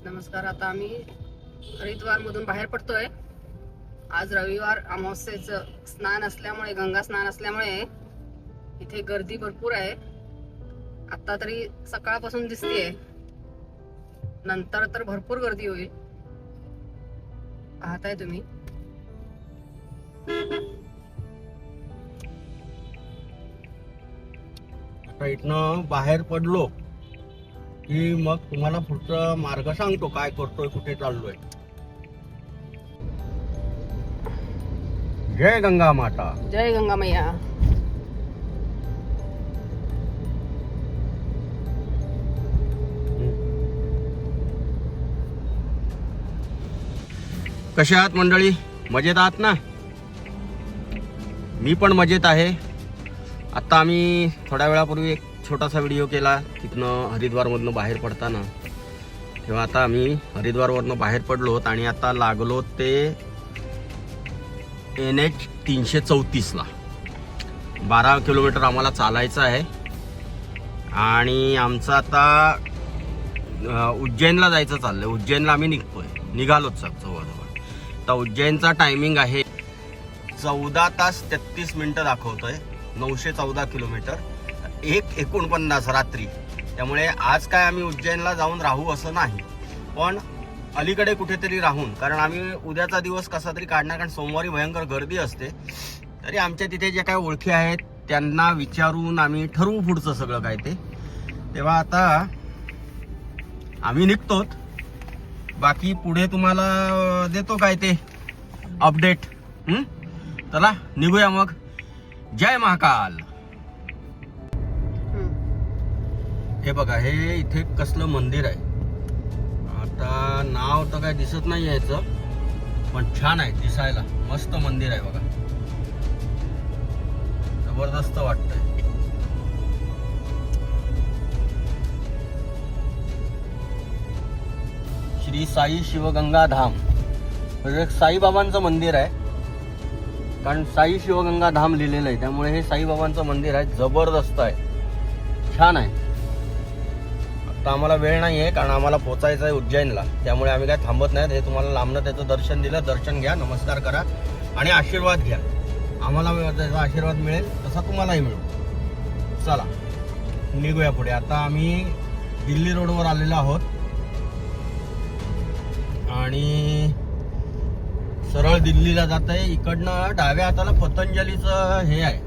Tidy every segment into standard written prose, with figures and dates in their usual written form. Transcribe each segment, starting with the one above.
नमस्कार. आता आम्ही हरिद्वार मधून बाहेर पडतोय. आज रविवार अमावस्येचं स्नान असल्यामुळे, गंगा स्नान असल्यामुळे इथे गर्दी भरपूर आहे. आता तरी सकाळपासून दिसतेय, नंतर तर भरपूर गर्दी होईल. पाहताय तुम्ही. आता इथनं बाहेर पडलो की मग तुम्हाला पुढचा मार्ग सांगतो, काय करतोय, कुठे चाललोय. जय गंगा माता. जय गंगा मैया. कसे आहात मंडळी? मजेत आहात ना? मी पण मजेत आहे. आता आम्ही थोड्या वेळापूर्वी एक छोटासा व्हिडिओ केला तिथनं हरिद्वारमधनं बाहेर पडताना. तेव्हा आता आम्ही हरिद्वारवरनं बाहेर पडलोत आणि आता लागलो ते NH 334ला. 12 किलोमीटर आम्हाला चालायचं आहे आणि आमचं आता उज्जैनला जायचं चाललंय. उज्जैनला आम्ही निघालोच जवळजवळ. आता उज्जैनचा टायमिंग आहे 14 तास 33 मिनिटं दाखवतोय. 914 किलोमीटर, 1:49 रात्री. त्यामुळे आज काय आम्ही उज्जैनला जाऊन राहू असं नाही, पण अलीकडे कुठेतरी राहून, कारण आम्ही उद्याचा दिवस कसा तरी काढणार, कारण सोमवारी भयंकर गर्दी असते. तरी आमच्या तिथे जे काय ओळखी आहेत त्यांना विचारून आम्ही ठरवू पुढचं सगळं काय ते. तेव्हा आता आम्ही निघतोत. बाकी पुढे तुम्हाला देतो काय ते अपडेट. चला निघूया मग. जय महाकाल. हे बघा, हे इथे कसलं मंदिर आहे. आता नाव तर काय दिसत नाही याचं, पण छान आहे दिसायला. मस्त मंदिर आहे बघा, जबरदस्त वाटतंय. श्री साई शिवगंगा धाम, म्हणजे साईबाबांचं मंदिर आहे. कारण साई शिवगंगा धाम लिहिलेलं आहे, त्यामुळे हे साईबाबांचं मंदिर आहे. जबरदस्त आहे, छान आहे. आता आम्हाला वेळ नाही आहे, कारण आम्हाला पोचायचं आहे उज्जैनला. त्यामुळे आम्ही काय थांबत नाहीत. हे तुम्हाला लांबनं त्याचं दर्शन दिलं. दर्शन घ्या, नमस्कार करा आणि आशीर्वाद घ्या. आम्हाला त्याचा आशीर्वाद मिळेल तसा तुम्हालाही मिळेल. चला निघूया पुढे. आता आम्ही दिल्ली रोडवर आलेलो आहोत आणि सरळ दिल्लीला जात आहे. इकडनं डाव्या हाताला पतंजलीचं हे आहे,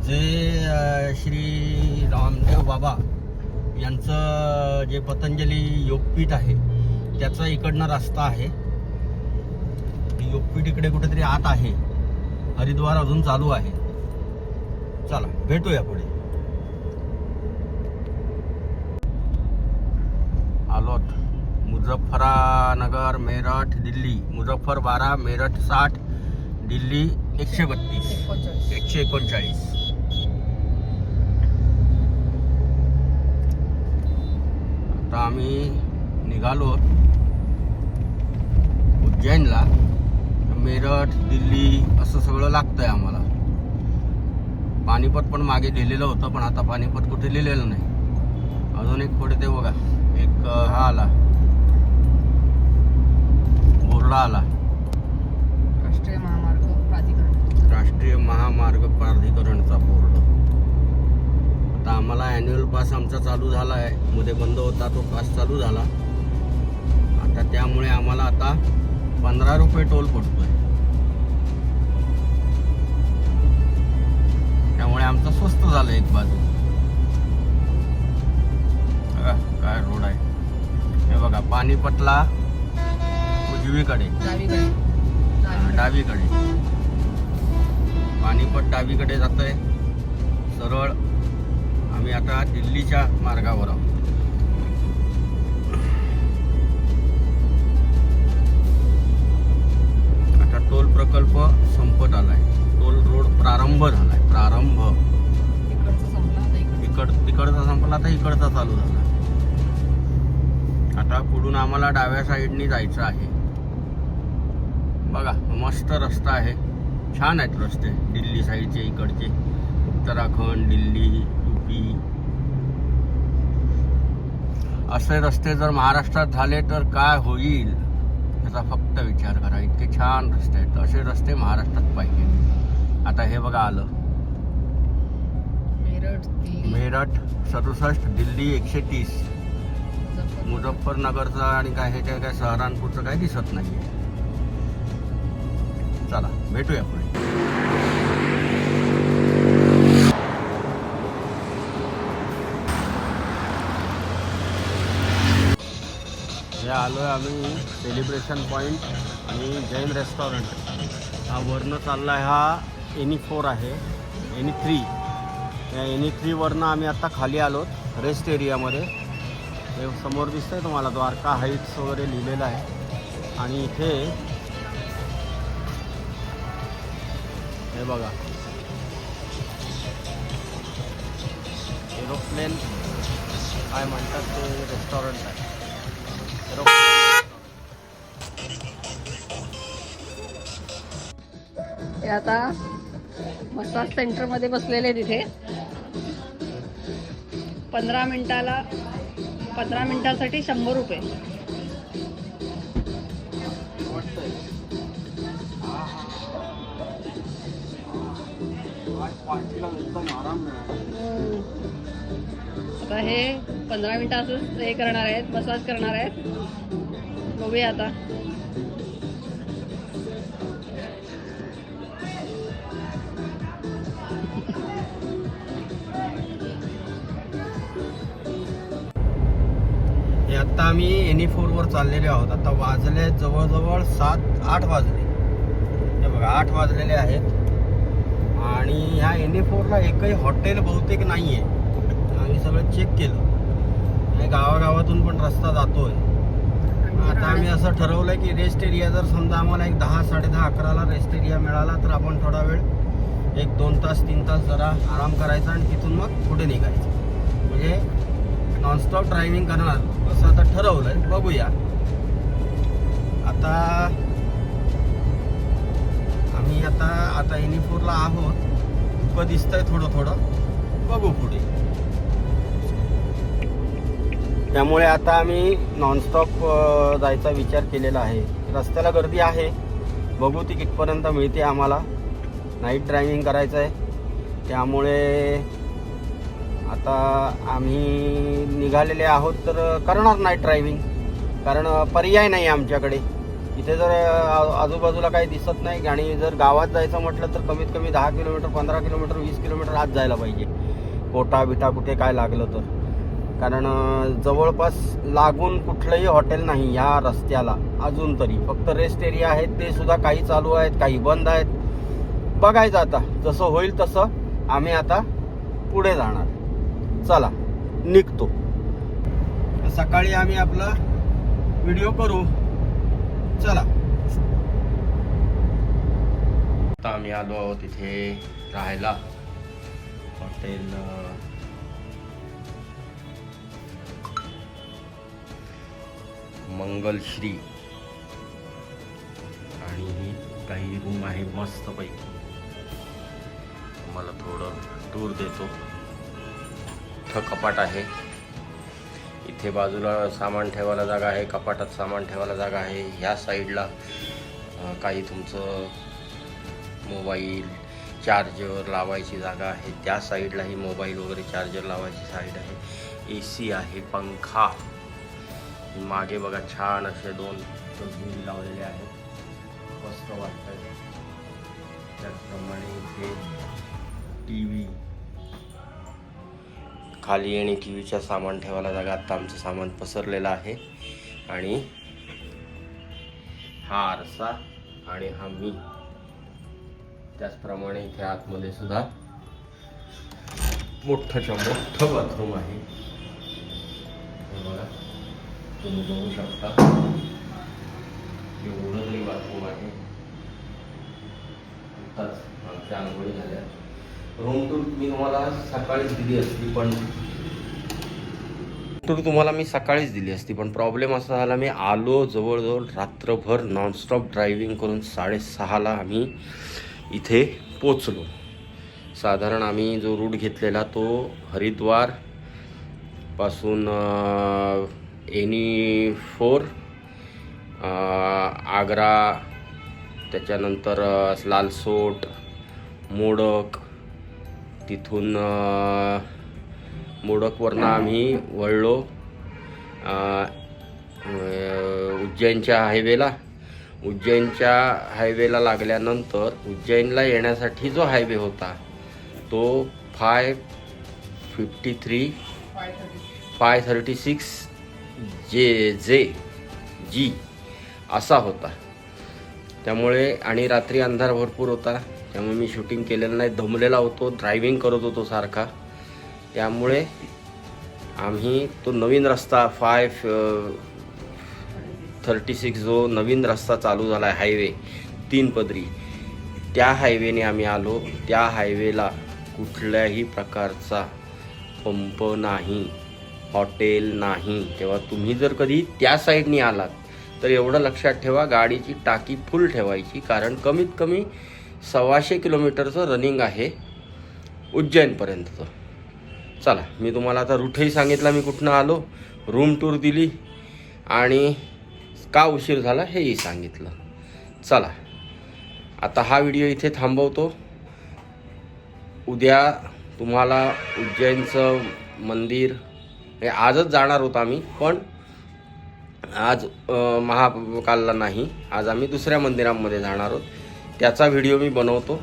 जे श्री रामदेव बाबा यांचं जे पतंजली योगपीठ आहे त्याचा इकडनं रस्ता आहे. योगपीठ इकडे कुठेतरी आत आहे. हरिद्वार अजून चालू आहे. चला भेटूया पुढे. आलोत. मुझफ्फरानगर, मेरठ, दिल्ली. मुझफ्फर 12, मेरठ 60, दिल्ली 132, 139. आता आम्ही निघालो उज्जैनला. मेरठ, दिल्ली असं सगळं लागतंय आम्हाला. पानिपत पण मागे लिहिलेलं होतं, पण आता पानिपत कुठे लिहिलेलं नाही. अजून एक पुढे ते बघा, एक हा आला, बोर्ड आला, राष्ट्रीय महामार्ग प्राधिकरण. राष्ट्रीय महामार्ग प्राधिकरणचा बोर्ड. आता आम्हाला ॲन्युअल पास आमचा चालू झाला आहे. मध्ये बंद होता, तो पास चालू झाला आता. त्यामुळे आम्हाला आता 15 रुपये टोल पडतोय. त्यामुळे आमचं स्वस्त झालं एक बाजू. बघा काय रोड आहे. हे बघा, पानिपतला उजवीकडे, डावीकडे. पानिपत डावीकडे जातोय सरळ. आम्ही आता दिल्लीच्या मार्गावर आहोत. आता टोल प्रकल्प संपत आलाय. टोल रोड प्रारंभ झालाय. तिकडचा संपला, आता इकडचा चालू झाला. आता पुढून आम्हाला डाव्या साईडनी जायचं आहे. बघा मस्त रस्ता आहे, छान आहेत रस्ते दिल्ली साईडचे इकडचे. उत्तराखंड, दिल्ली, UP असे रस्ते जर महाराष्ट्रात झाले तर काय होईल याचा फक्त विचार करा. इतके छान रस्ते आहेत, असे रस्ते महाराष्ट्रात पाहिजे. आता हे बघा आलं मेरठ 67, दिल्ली 130, मुझफ्फरनगरचं आणि काय हे काय सहारनपूरचं काही दिसत नाहीये. चला भेटूया पुढे. हे आलोय आम्ही सेलिब्रेशन पॉईंट आणि जैन रेस्टॉरंट. हा वरनं चाललाय, हा NE4 आहे, NE3. या NE3 वरनं आम्ही आता खाली आलो रेस्ट एरियामध्ये. हे समोर दिसतंय तुम्हाला द्वारका हाईट्स वगैरे लिहिलेलं आहे. आणि इथे हे बघा एरोप्लेन काय म्हणतात ते रेस्टॉरंट आहे. हे आता मसाज सेंटर मध्ये बसलेले तिथे 15 मिनिटासाठी 100 रुपये. आता हे 15 मिनिटाचं हे करणार आहेत, मसाज करणार आहेत. बघूया आता. हे आता आम्ही NE4 वर चाललेले आहोत. आता वाजले जवळजवळ 7-8 वाजले. हे बघा 8 वाजलेले आहेत. आणि ह्या NE4 ला एकही हॉटेल बहुतेक नाहीये. आम्ही सगळं चेक केलं. गावागावातून पण रस्ता जातोय. आता आम्ही असं ठरवलंय की रेस्ट एरिया जर समजा आम्हाला एक 10, 10:30, 11ला रेस्ट एरिया मिळाला तर आपण थोडा वेळ 1-2 तास 3 तास जरा आराम करायचा आणि तिथून मग पुढे निघायचं. म्हणजे नॉनस्टॉप ड्रायव्हिंग करणार असं आता ठरवलंय. बघूया आता. आम्ही आता NE4 ला आहोत. इतकं दिसतंय थोडं बघू पुढे. त्यामुळे आता आम्ही नॉनस्टॉप जायचा विचार केलेला आहे. रस्त्याला गर्दी आहे, बघू ती कितपर्यंत मिळते. आम्हाला नाईट ड्रायव्हिंग करायचं आहे. त्यामुळे आता आम्ही निघालेले आहोत तर करणार नाईट ड्रायव्हिंग, कारण पर्याय नाही आमच्याकडे. इथे जर आजूबाजूला काही दिसत नाही आणि जर गावात जायचं म्हटलं तर कमीत कमी 10 किलोमीटर, 15 किलोमीटर, 20 किलोमीटर आत जायला पाहिजे. कोटा बिटा कुठे काय लागलं तर. कारण जवळपास लागून कुठलंही हॉटेल नाही ह्या रस्त्याला अजून तरी. फक्त रेस्ट एरिया आहेत, ते सुद्धा काही चालू आहेत, काही बंद आहेत. बघायचं आता, जसं होईल तसं आम्ही आता पुढे जाणार. चला निघतो. सकाळी आम्ही आपला व्हिडिओ करू. चला. आता आम्ही आलो आहोत इथे राहायला. हॉटेल मंगलश्री. आणि ही काही रूम आहे मस्त पैकी. मला थोडं टूर देतो. इथं कपाट आहे, इथे बाजूला सामान ठेवायला जागा आहे, कपाटात सामान ठेवायला जागा आहे. ह्या साईडला काही तुमचं मोबाईल चार्जर लावायची जागा आहे. त्या साईडलाही मोबाईल वगैरे चार्जर लावायची साईड आहे. AC आहे, पंखा. मागे बघा छान असे 2 तसबीर लावलेले आहेत, मस्त वाटतं. त्याचप्रमाणे इथे TV, खाली आणि TVच्या सामान ठेवायला जागा. आता आमचं सामान पसरलेलं आहे. आणि हा आरसा आणि हा मी. त्याचप्रमाणे इथे आतमध्ये सुद्धा मोठं बाथरूम आहे. हे बघा तुम्ही बघू शकता, एवढं तरी बाथरूम आहे. आत्ताच आमच्या आंघोळी झाल्या. रूम टूर मी तुम्हाला सकाळीच दिली असती, पण प्रॉब्लेम असा झाला, मी आलो जवळजवळ रात्रभर नॉनस्टॉप ड्रायव्हिंग करून 6:30ला आम्ही इथे पोचलो. साधारण आम्ही जो रूट घेतलेला तो हरिद्वार पासून NE4, आग्रा, त्याच्यानंतर लालसोट, मोडक, तिथून मोडकवरनं आम्ही वळलो उज्जैनच्या हायवेला. उज्जैनच्या हायवेला लागल्यानंतर उज्जैनला येण्यासाठी जो हायवे होता तो 536 जी असा होता. त्यामुळे आणि रात्री अंधार भरपूर होता, त्यामुळे मी शूटिंग केलेलं नाही. दमलेला होतो, ड्रायव्हिंग करत होतो सारखा. त्यामुळे आम्ही तो नवीन रस्ता 536 जो नवीन रस्ता चालू झाला आहे हायवे 3 पदरी, त्या हायवेने आम्ही आलो. त्या हायवेला कुठल्याही प्रकारचा पंप नाही, हॉटेल नाही. तेव्हा तुम्ही जर कधी त्या साईडनी आलात तर एवढं लक्षात ठेवा, गाडीची टाकी फुल ठेवायची, कारण कमीत कमी 125 किलोमीटरचं रनिंग आहे उज्जैनपर्यंतचं. चला, मी तुम्हाला आता रूटही सांगितला, मी कुठनं आलो, रूम टूर दिली आणि का उशीर झाला हेही सांगितलं. चला, आता हा व्हिडिओ इथे थांबवतो. उद्या तुम्हाला उज्जैनचं मंदिर हे आजच जाणार होतो आम्ही, पण आज महाकालला नाही, आज आम्ही दुसऱ्या मंदिरांमध्ये जाणार आहोत. त्याचा व्हिडिओ मी बनवतो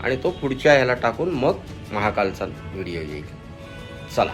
आणि तो पुढच्या ह्याला टाकून मग महाकालचा व्हिडिओ येईल. चला.